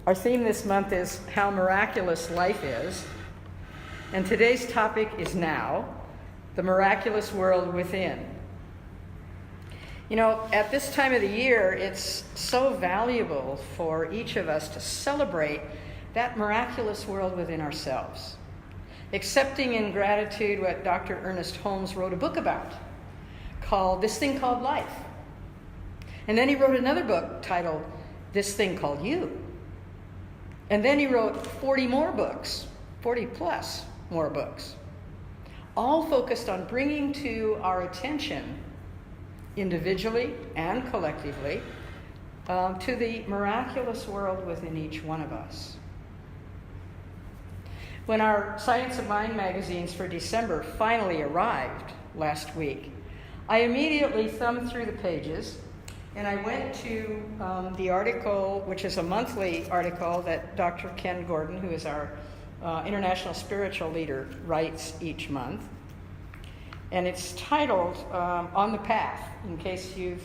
Our theme this month is How Miraculous Life Is, and today's topic is now, the Miraculous World Within. You know, at this time of the year, it's so valuable for each of us to celebrate that miraculous world within ourselves, accepting in gratitude what Dr. Ernest Holmes wrote a book about, called This Thing Called Life. And then he wrote another book titled This Thing Called You. And then he wrote 40 more books, 40 plus more books, all focused on bringing to our attention, individually and collectively, to the miraculous world within each one of us. When our Science of Mind magazines for December finally arrived last week, I immediately thumbed through the pages and I went to the article, which is a monthly article that Dr. Ken Gordon, who is our international spiritual leader, writes each month. And it's titled On the Path, in case you've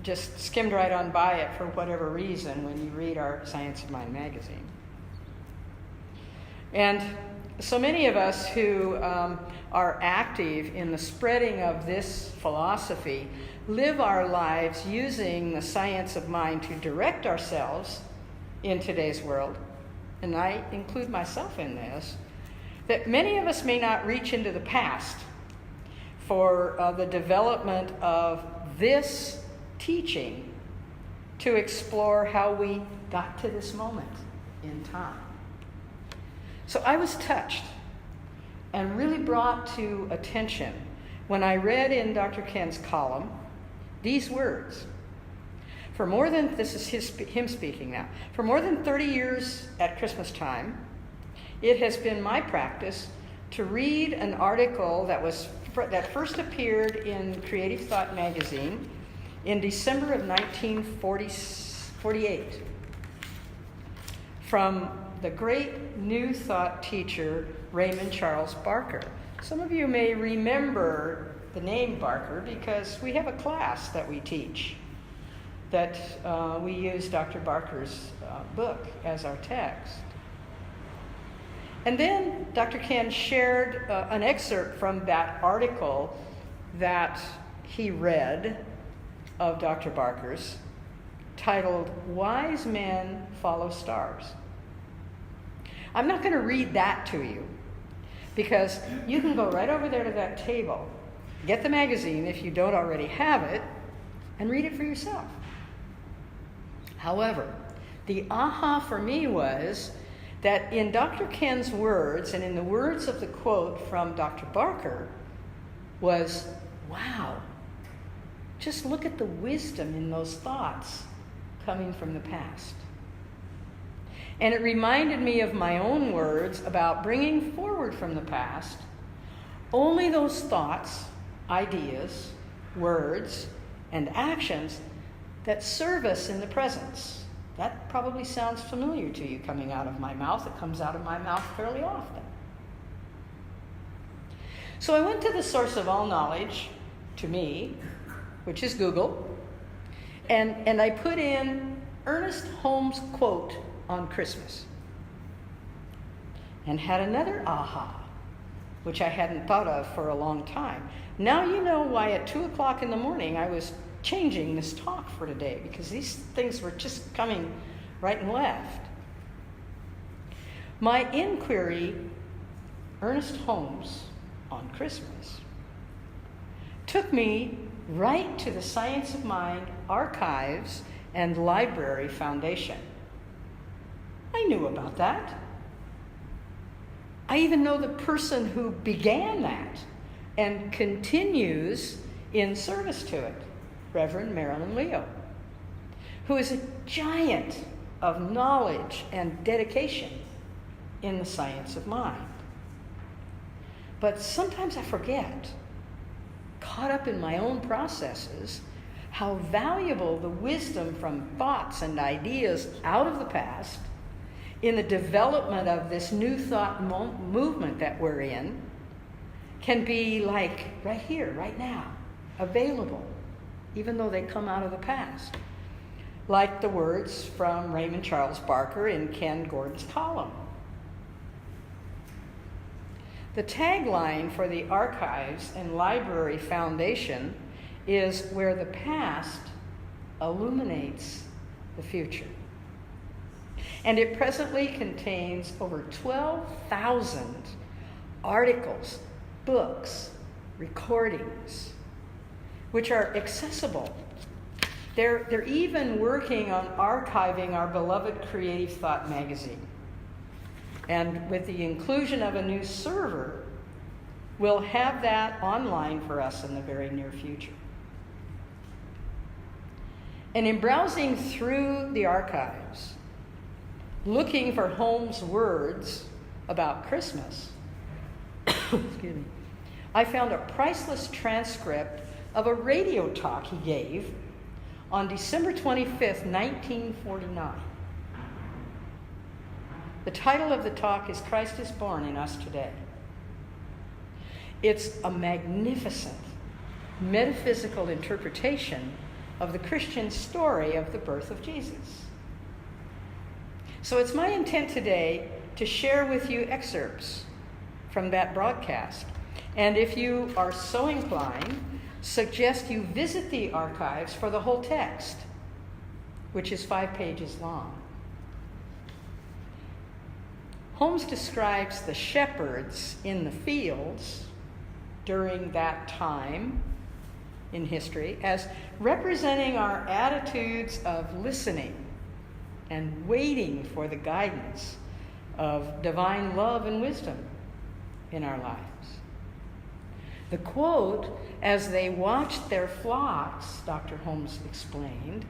just skimmed right on by it for whatever reason when you read our Science of Mind magazine. And so many of us who are active in the spreading of this philosophy live our lives using the science of mind to direct ourselves in today's world, and I include myself in this, that many of us may not reach into the past for the development of this teaching to explore how we got to this moment in time. So I was touched and really brought to attention when I read in Dr. Ken's column these words. For more than, this is him speaking now, for more than 30 years at Christmas time, it has been my practice to read an article that first appeared in Creative Thought magazine in December of 1948 from the great New Thought teacher Raymond Charles Barker. Some of you may remember the name Barker because we have a class that we teach that we use Dr. Barker's book as our text. And then Dr. Ken shared an excerpt from that article that he read of Dr. Barker's, titled Wise Men Follow Stars. I'm not going to read that to you because you can go right over there to that table, get the magazine if you don't already have it, and read it for yourself. However, the aha for me was that in Dr. Ken's words and in the words of the quote from Dr. Barker was, wow, just look at the wisdom in those thoughts coming from the past. And it reminded me of my own words about bringing forward from the past only those thoughts, ideas, words, and actions that serve us in the presence. That probably sounds familiar to you coming out of my mouth. It comes out of my mouth fairly often. So I went to the source of all knowledge, to me, which is Google, and I put in Ernest Holmes' quote on Christmas, and had another aha, which I hadn't thought of for a long time. Now you know why at 2 o'clock in the morning I was changing this talk for today, because these things were just coming right and left. My inquiry, Ernest Holmes on Christmas, took me right to the Science of Mind Archives and Library Foundation. I knew about that. I even know the person who began that and continues in service to it, Reverend Marilyn Leo, who is a giant of knowledge and dedication in the science of mind. But sometimes I forget, caught up in my own processes, how valuable the wisdom from thoughts and ideas out of the past in the development of this new thought movement that we're in can be like right here, right now, available, even though they come out of the past. like the words from Raymond Charles Barker in Ken Gordon's column. The tagline for the Archives and Library Foundation is "Where the past illuminates the future." And it presently contains over 12,000 articles, books, recordings, which are accessible. They're even working on archiving our beloved Creative Thought magazine. And with the inclusion of a new server, we'll have that online for us in the very near future. And in browsing through the archives, looking for Holmes' words about Christmas, excuse me, I found a priceless transcript of a radio talk he gave on December 25th, 1949. The title of the talk is "Christ is Born in Us Today." It's a magnificent metaphysical interpretation of the Christian story of the birth of Jesus. So it's my intent today to share with you excerpts from that broadcast. And if you are so inclined, suggest you visit the archives for the whole text, which is 5 pages long. Holmes describes the shepherds in the fields during that time in history as representing our attitudes of listening and waiting for the guidance of divine love and wisdom in our lives. The quote, "As they watched their flocks," Dr. Holmes explained,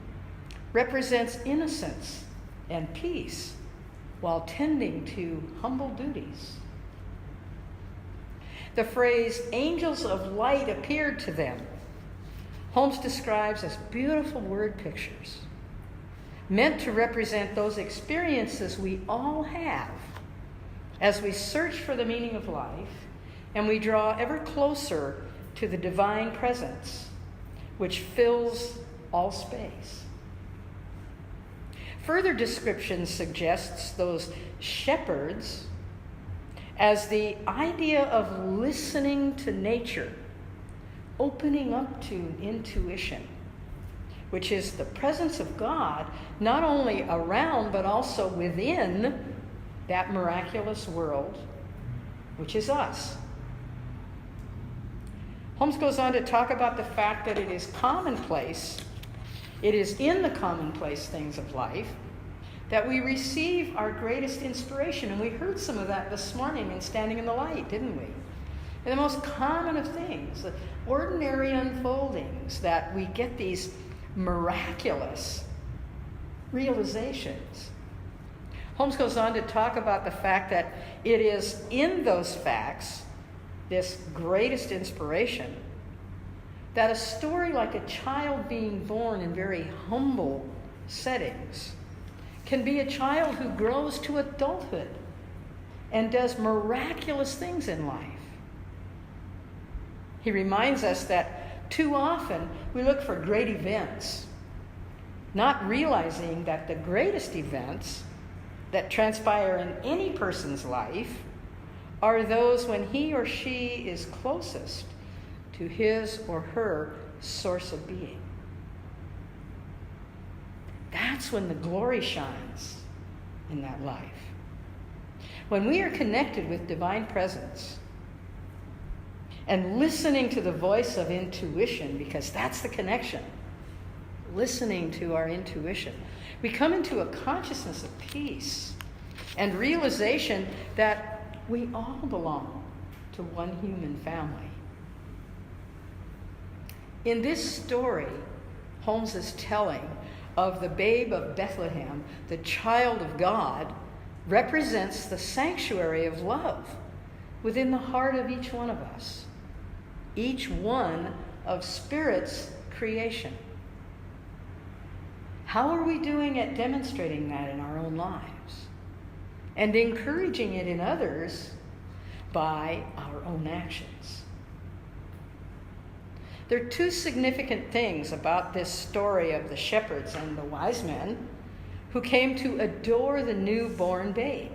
represents innocence and peace while tending to humble duties. The phrase "angels of light appeared to them," Holmes describes as beautiful word pictures meant to represent those experiences we all have as we search for the meaning of life and we draw ever closer to the divine presence which fills all space. Further description suggests those shepherds as the idea of listening to nature, opening up to intuition, which is the presence of God not only around but also within that miraculous world, which is us. Holmes goes on to talk about the fact that it is commonplace, it is in the commonplace things of life that we receive our greatest inspiration. And we heard some of that this morning in Standing in the Light, didn't we? And the most common of things, the ordinary unfoldings, that we get these miraculous realizations. Holmes goes on to talk about the fact that it is in those facts, this greatest inspiration, that a story like a child being born in very humble settings can be a child who grows to adulthood and does miraculous things in life. He reminds us that too often we look for great events, not realizing that the greatest events that transpire in any person's life are those when he or she is closest to his or her source of being. That's when the glory shines in that life. When we are connected with divine presence and listening to the voice of intuition, because that's the connection, listening to our intuition, we come into a consciousness of peace and realization that we all belong to one human family. In this story, Holmes is telling of the babe of Bethlehem, the child of God, represents the sanctuary of love within the heart of each one of us, each one of Spirit's creation. How are we doing at demonstrating that in our own lives and encouraging it in others by our own actions? There are two significant things about this story of the shepherds and the wise men who came to adore the newborn babe.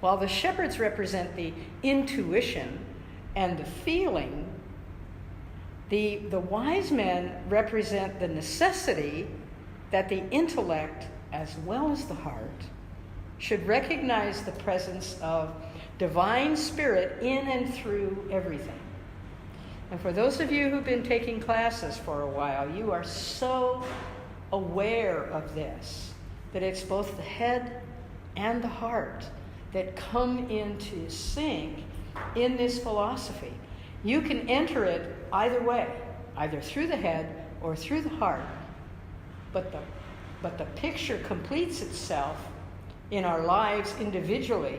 While the shepherds represent the intuition and the feeling, the wise men represent the necessity that the intellect, as well as the heart, should recognize the presence of divine spirit in and through everything. And for those of you who've been taking classes for a while, you are so aware of this, that it's both the head and the heart that come into sync in this philosophy. You can enter it either way, either through the head or through the heart. But the picture completes itself in our lives individually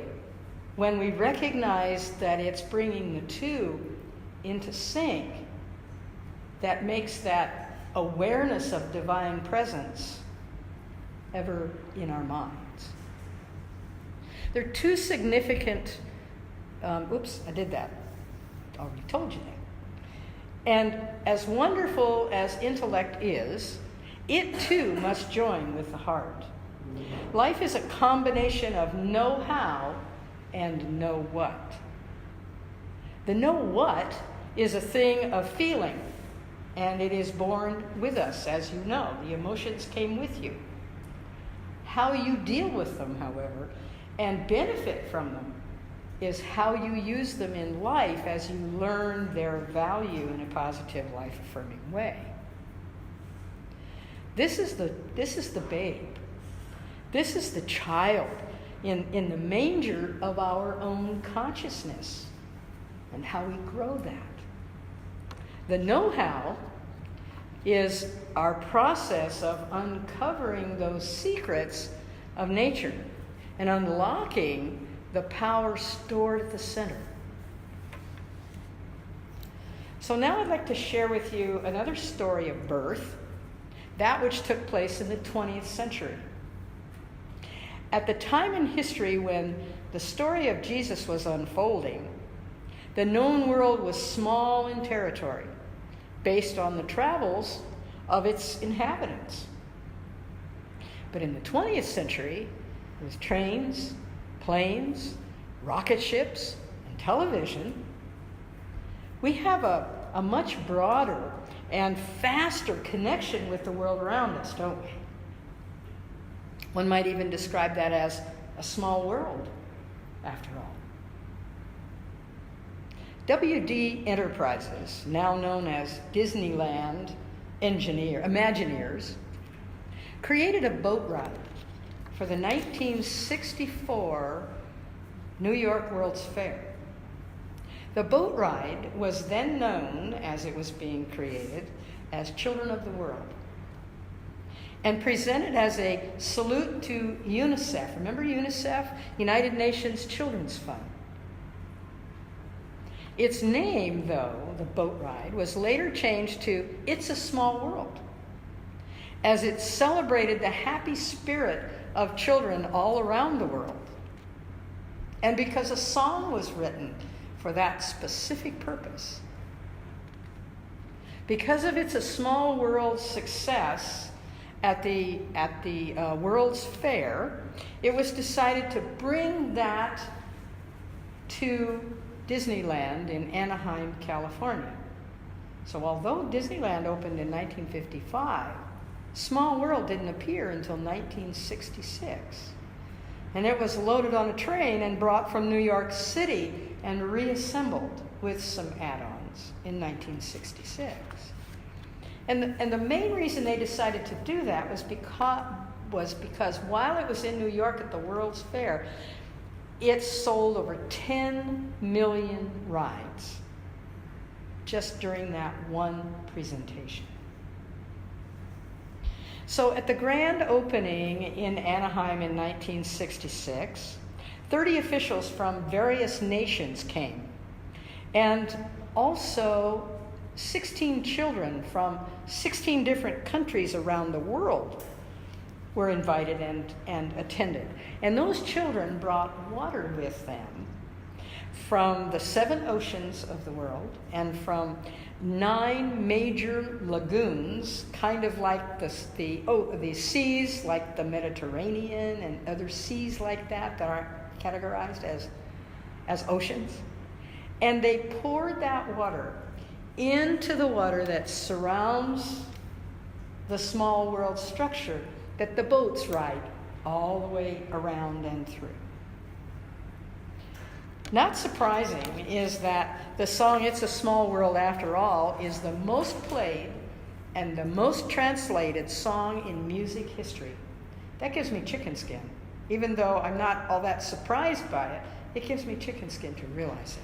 when we recognize that it's bringing the two into sync that makes that awareness of divine presence ever in our minds. There are two significant, I did that. Already told you that. And as wonderful as intellect is, it too must join with the heart. Life is a combination of know-how and know-what. The know-what is a thing of feeling, and it is born with us, as you know. The emotions came with you. How you deal with them, however, and benefit from them is how you use them in life as you learn their value in a positive, life-affirming way. This is the babe. This is the child in the manger of our own consciousness and how we grow that. The know-how is our process of uncovering those secrets of nature and unlocking the power stored at the center. So now I'd like to share with you another story of birth, that which took place in the 20th century. At the time in history when the story of Jesus was unfolding, the known world was small in territory, based on the travels of its inhabitants. But in the 20th century, with trains, planes, rocket ships, and television, we have a much broader and faster connection with the world around us, don't we? One might even describe that as a small world, after all. WD Enterprises, now known as Disneyland Imagineers, created a boat ride for the 1964 New York World's Fair. The boat ride was then known, as it was being created, as Children of the World, and presented as a salute to UNICEF. Remember UNICEF? United Nations Children's Fund. Its name, though, the boat ride, was later changed to It's a Small World, as it celebrated the happy spirit of children all around the world. And because a song was written for that specific purpose. Because of It's a Small World success at the World's Fair, it was decided to bring that to Disneyland in Anaheim, California. So although Disneyland opened in 1955, Small World didn't appear until 1966. And it was loaded on a train and brought from New York City and reassembled with some add-ons in 1966. And the main reason they decided to do that was because while it was in New York at the World's Fair, it sold over 10 million rides just during that one presentation. So at the grand opening in Anaheim in 1966, 30 officials from various nations came, and also 16 children from 16 different countries around the world were invited and attended. And those children brought water with them from the 7 oceans of the world and from 9 major lagoons, kind of like the seas like the Mediterranean and other seas like that aren't categorized as oceans. And they poured that water into the water that surrounds the small world structure that the boats ride all the way around and through. Not surprising is that the song It's a Small World After All is the most played and the most translated song in music history. That gives me chicken skin. Even though I'm not all that surprised by it, it gives me chicken skin to realize that.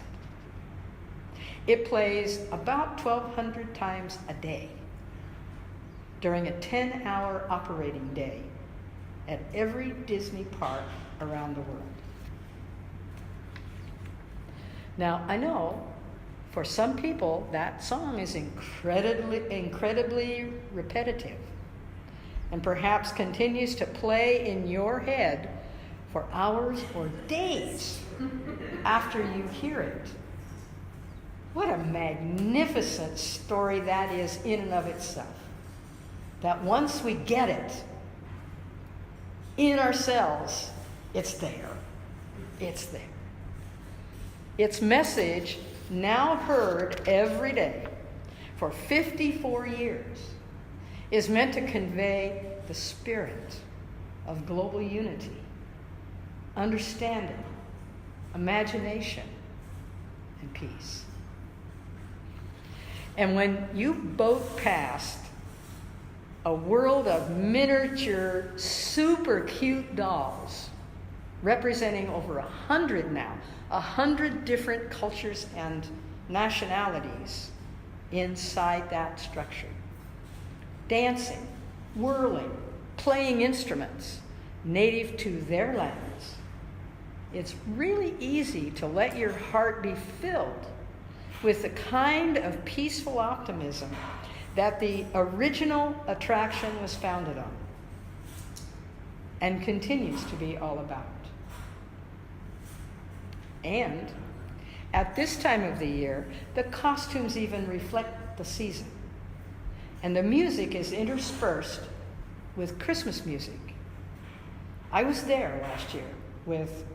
It plays about 1,200 times a day during a 10-hour operating day at every Disney park around the world. Now, I know for some people that song is incredibly repetitive and perhaps continues to play in your head for hours or days after you hear it. What a magnificent story that is in and of itself. That once we get it in ourselves, it's there. It's there. Its message, now heard every day for 54 years, is meant to convey the spirit of global unity, understanding, imagination, and peace. And when you boat past a world of miniature, super cute dolls, representing over 100 now, 100 different cultures and nationalities inside that structure. Dancing, whirling, playing instruments native to their lands. It's really easy to let your heart be filled with the kind of peaceful optimism that the original attraction was founded on and continues to be all about. And at this time of the year, the costumes even reflect the season. And the music is interspersed with Christmas music. I was there last year with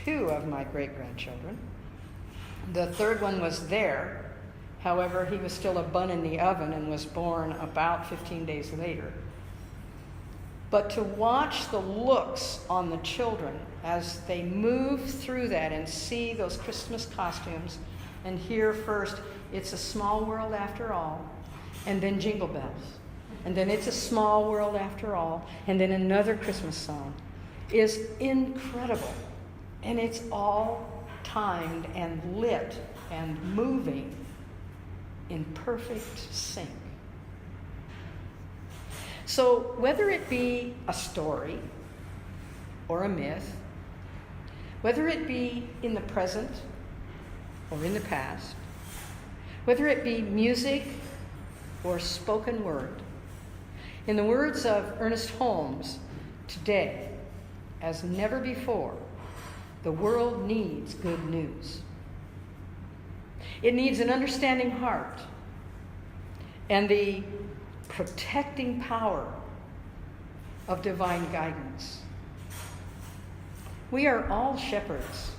2 of my great-grandchildren. The third one was there. However, he was still a bun in the oven and was born about 15 days later. But to watch the looks on the children as they move through that and see those Christmas costumes and hear first, It's a Small World After All, and then Jingle Bells, and then It's a Small World After All, and then another Christmas song, is incredible. And it's all timed and lit and moving in perfect sync. So whether it be a story or a myth, whether it be in the present or in the past, whether it be music or spoken word, in the words of Ernest Holmes, today, as never before, the world needs good news. It needs an understanding heart and the protecting power of divine guidance. We are all shepherds,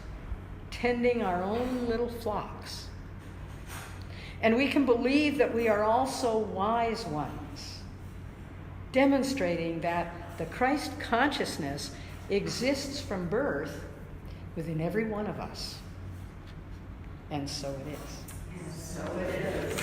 tending our own little flocks. And we can believe that we are also wise ones, demonstrating that the Christ consciousness exists from birth within every one of us. And so it is. And so it is.